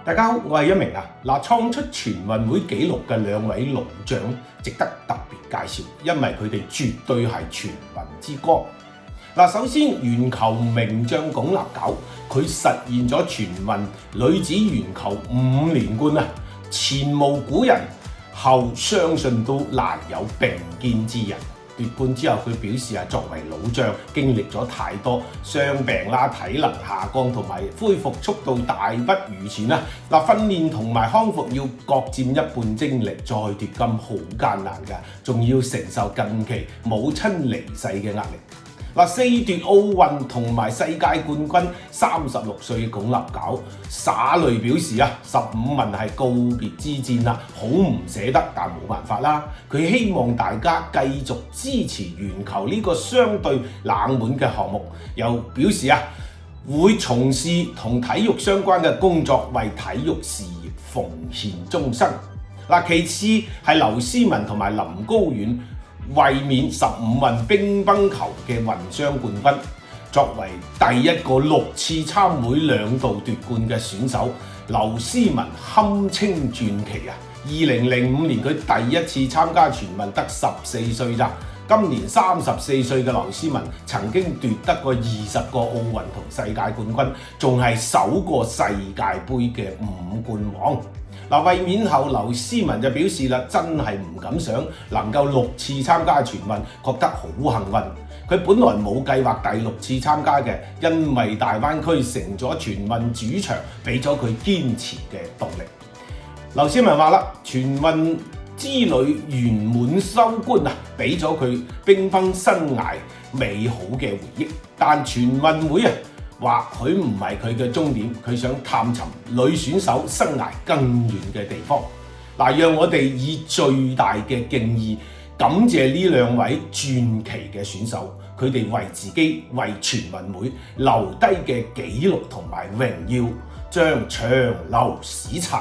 大家好，我係一鳴啊！創出全運會紀錄嘅兩位老將值得特別介紹，因為佢哋絕對係全運之光。首先鉛球名將鞏立姣，佢實現咗全運女子鉛球5連冠啊，前無古人，後相信都難有並肩之人。奪冠之後，佢表示作為老將，經歷咗太多傷病啦、體能下降同埋恢復速度大不如前啦。訓練同埋康復要各佔一半精力，再奪金好艱難㗎，仲要承受近期母親離世嘅壓力。4奪奧運同埋世界冠軍36歲嘅鞏立姣灑淚表示15問係告別之戰啦，好唔捨得，但冇辦法啦。佢希望大家繼續支持鉛球呢個相對冷門嘅項目，又表示會從事同體育相關嘅工作，為體育事業奉獻終生。其次係劉詩雯同埋林高遠衛冕15運乒乓球嘅混雙冠軍，作為第一個6次參會2度奪冠嘅選手，劉詩雯堪稱傳奇啊！2005年佢第一次參加全運得14歲咋，今年34歲嘅劉詩雯曾經奪得過20個奧運同世界冠軍，仲係首個世界盃嘅5冠王。衛冕後，劉詩雯就表示真係唔敢想能夠6次參加全運，覺得好幸運。佢本來冇計劃第6次參加嘅，因為大灣區成咗全運主場，俾咗佢堅持嘅動力。劉詩雯話全運之旅圓滿收官俾咗佢乒乓生涯美好嘅回憶，但全運會或許唔係佢嘅終點，佢想探尋女選手生涯更遠嘅地方。讓我哋以最大嘅敬意感謝呢兩位傳奇嘅選手，佢哋為自己、為全運會留低嘅紀錄同埋榮耀，將長留史冊。